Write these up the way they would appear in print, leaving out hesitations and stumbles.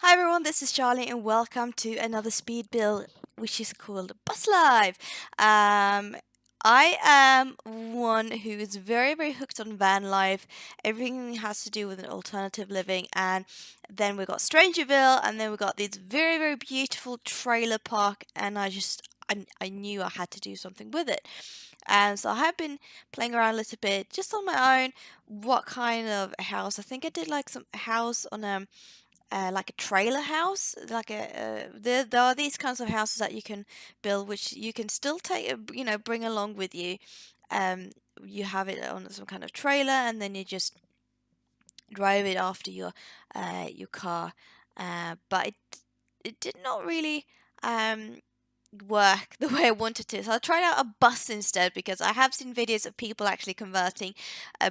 Hi everyone, this is Charlie and welcome to another speed build which is called BUSLIFE. I am one who is very hooked on van life, everything has to do with an alternative living, and then we got Strangerville, and then we got this very beautiful trailer park, and I knew I had to do something with it. And so I have been playing around a little bit just on my own. What kind of house? I think I did like some house on like a trailer house, like there are these kinds of houses that you can build, which you can still take, bring along with you. Um, you have it on some kind of trailer, and then you just drive it after your car. But it did not really um work the way I wanted to. So I tried out a bus instead because I have seen videos of people actually converting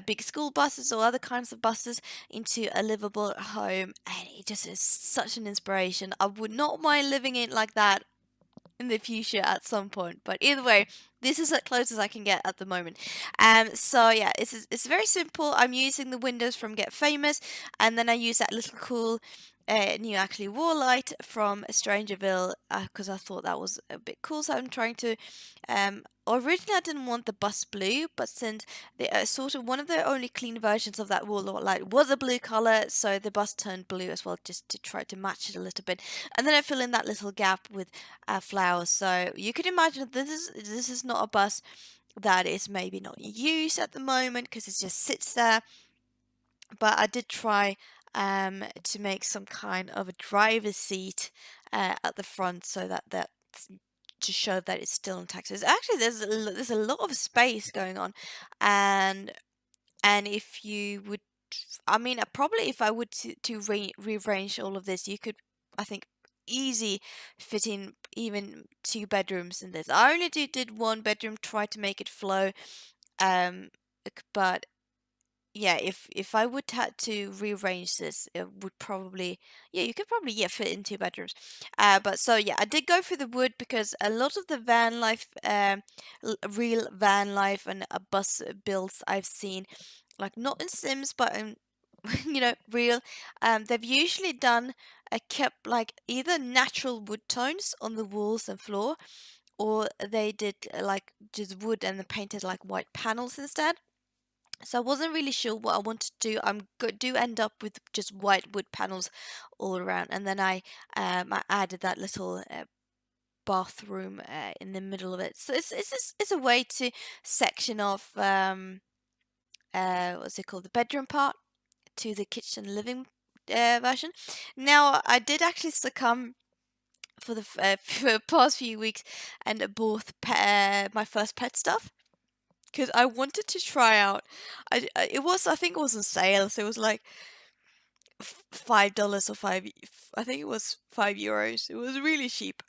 big school buses or other kinds of buses into a livable home, and it just is such an inspiration. I would not mind living it like that in the future at some point, but either way, this is as close as I can get at the moment. So yeah, it's very simple. I'm using the windows from Get Famous, and then I use that little cool new actually wall light from Strangerville because I thought that was a bit cool. So I'm trying to originally I didn't want the bus blue, but since the sort of one of the only clean versions of that wall light was a blue color, so the bus turned blue as well, just to try to match it a little bit. And then I fill in that little gap with flowers. So you could imagine that this is not a bus that is maybe not used at the moment because it just sits there. But I did try to make some kind of a driver's seat at the front so that to show that it's still intact. So actually there's a lot of space going on, and if you would, I mean, probably if I would to rearrange all of this, you could, I think, easy fit in even 2 bedrooms in this. I only did 1 bedroom, try to make it flow, um, but yeah, if I would had to rearrange this, it would probably, yeah, you could probably, yeah, fit in 2 bedrooms. But so yeah, I did go for the wood because a lot of the van life, real van life and bus builds I've seen, like not in Sims, but in real, they've usually done kept like either natural wood tones on the walls and floor, or they did like just wood and then painted like white panels instead. So I wasn't really sure what I wanted to do. Do end up with just white wood panels all around, and then I added that little bathroom in the middle of it. So it's a way to section off what's it called, the bedroom part to the kitchen living version. Now I did actually succumb for the for the past few weeks and bought my first pet stuff because I wanted to try out. I think it was on sale, so it was like $5 or I think it was €5. It was really cheap.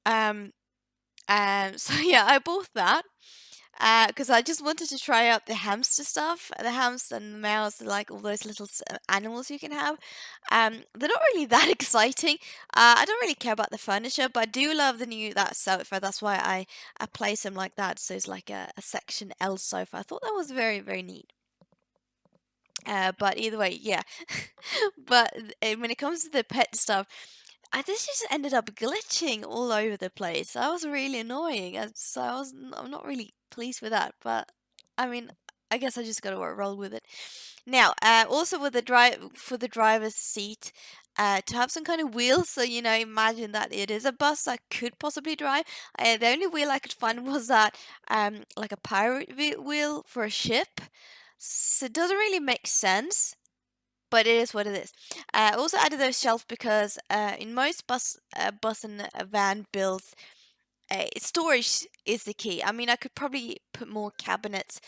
Um, and so yeah, I bought that because I just wanted to try out the hamster stuff, the hamster and the mouse, like all those little animals you can have. They're not really that exciting. I don't really care about the furniture, but I do love that sofa. That's why I place them like that. So it's like a section L sofa. I thought that was very neat. But either way, yeah. But when it comes to the pet stuff, I just ended up glitching all over the place. That was really annoying. So I'm not really pleased with that. But I mean, I guess I just gotta roll with it. Now, also with the driver's seat, to have some kind of wheels, so imagine that it is a bus I could possibly drive. The only wheel I could find was that like a pirate wheel for a ship. So it doesn't really make sense, but it is what it is. I also added those shelves because in most bus and van builds, storage is the key. I mean, I could probably put more cabinets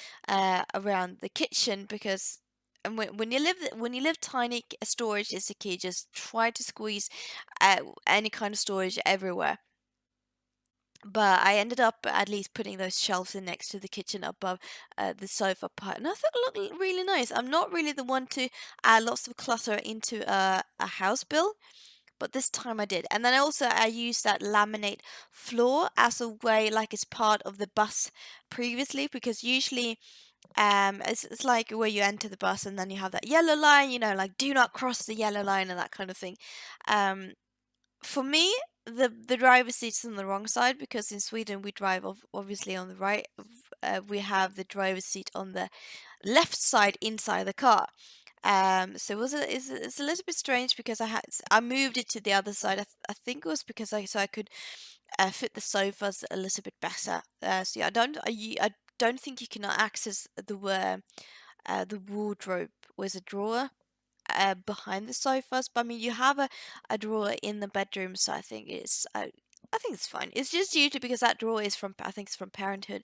around the kitchen because. And when you live tiny, storage is the key. Just try to squeeze any kind of storage everywhere. But I ended up at least putting those shelves in next to the kitchen above the sofa part, and I thought it looked really nice. I'm not really the one to add lots of clutter into a house build, but this time I did. And then I used that laminate floor as a way, like it's part of the bus previously, because usually It's like where you enter the bus and then you have that yellow line, you know, like do not cross the yellow line and that kind of thing. Um, for me, the driver's seat's on the wrong side because in Sweden we drive obviously on the right. We have the driver's seat on the left side inside the car. So it's a little bit strange because I moved it to the other side. I think it was because I could fit the sofas a little bit better. So yeah, I don't think you can access the wardrobe with a drawer behind the sofas. But I mean, you have a drawer in the bedroom, so I think it's fine. It's just usually because that drawer is from I think it's from Parenthood.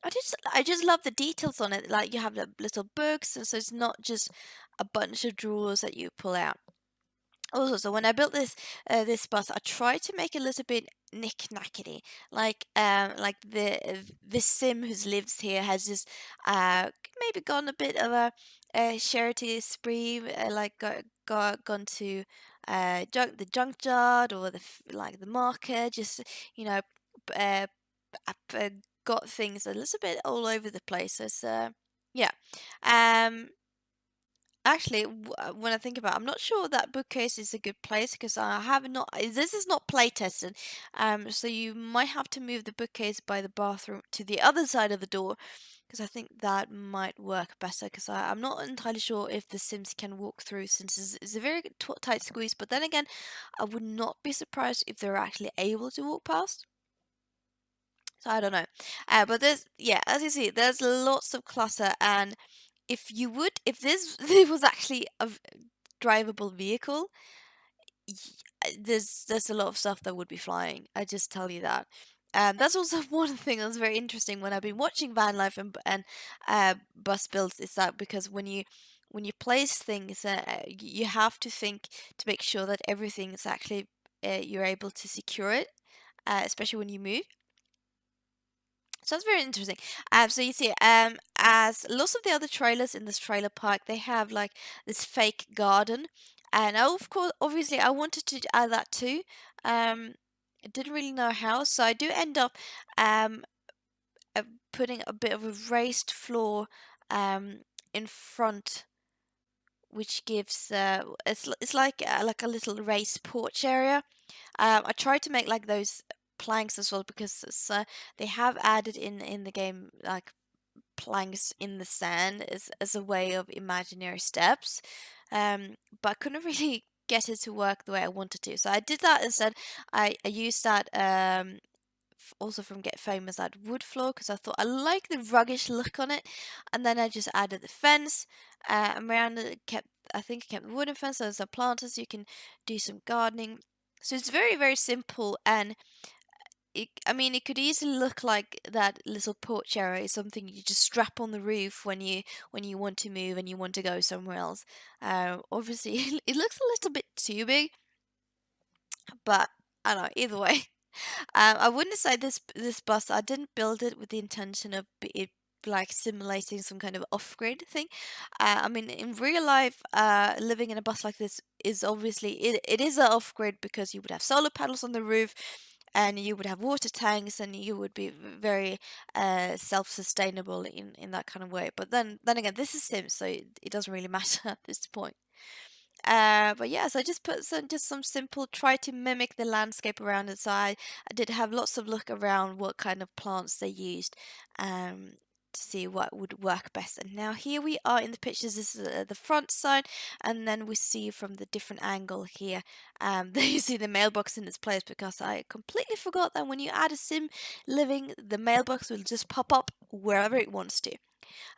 I just love the details on it. Like you have the little books, and so it's not just a bunch of drawers that you pull out. Also, so when I built this bus, I tried to make it a little bit knick-knackety, like the sim who lives here has just uh maybe gone a bit of a charity spree, gone to the junkyard or like the market, just you know, uh, got things a little bit all over the place. So it's yeah, um. Actually, when I think about it, I'm not sure that bookcase is a good place because I have not. This is not play tested, so you might have to move the bookcase by the bathroom to the other side of the door because I think that might work better. Because I'm not entirely sure if the Sims can walk through since it's a very tight squeeze. But then again, I would not be surprised if they're actually able to walk past. So I don't know. But there's yeah, as you see, there's lots of clutter and if this was actually a drivable vehicle, there's a lot of stuff that would be flying. I just tell you that. That's also one thing that's very interesting when I've been watching van life and bus builds is that because when you place things, you have to think to make sure that everything is actually you're able to secure it, especially when you move. So that's very interesting. So you see, as lots of the other trailers in this trailer park, they have like this fake garden, and of course, obviously, I wanted to add that too. I didn't really know how, so I do end up um uh, putting a bit of a raised floor in front, which gives it's like a little raised porch area. I tried to make like those planks as well because they have added in the game like planks in the sand as a way of imaginary steps. But I couldn't really get it to work the way I wanted to. So I did that instead. I used that also from Get Famous that wood floor because I thought I like the ruggish look on it, and then I just added the fence and around it kept I think I kept the wooden fence. There's some planters you can do some gardening. So it's very simple and I mean, it could easily look like that little porch area is something you just strap on the roof when you want to move and you want to go somewhere else. Obviously, it looks a little bit too big, but I don't know. Either way, I wouldn't say this bus. I didn't build it with the intention of it like simulating some kind of off-grid thing. I mean, in real life, living in a bus like this is obviously it is a off-grid because you would have solar panels on the roof, and you would have water tanks, and you would be very self-sustainable in that kind of way. But then again, this is Sims, so it doesn't really matter at this point. But yeah, so I just put some simple, try to mimic the landscape around it. So I did have lots of look around what kind of plants they used, um, to see what would work best. And now here we are in the pictures. This is the front side, and then we see from the different angle here. There you see the mailbox in its place because I completely forgot that when you add a sim living, the mailbox will just pop up wherever it wants to.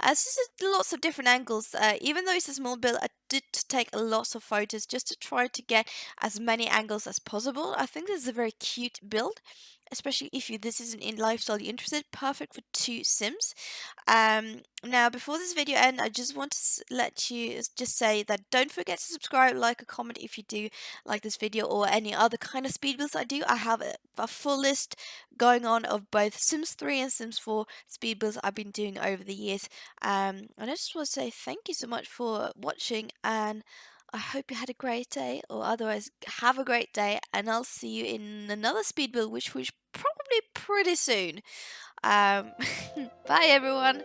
So this is lots of different angles. Even though it's a small build, I did take a lot of photos just to try to get as many angles as possible. I think this is a very cute build, especially if this is in lifestyle you're interested. Perfect for 2 Sims. Now, before this video ends, I just want to let you just say that don't forget to subscribe, like, a comment if you do like this video or any other kind of speed builds I do. I have a full list going on of both Sims 3 and Sims 4 speed builds I've been doing over the years. And I just want to say thank you so much for watching, and I hope you had a great day, or otherwise, have a great day, and I'll see you in another speed build, which probably pretty soon. Bye everyone!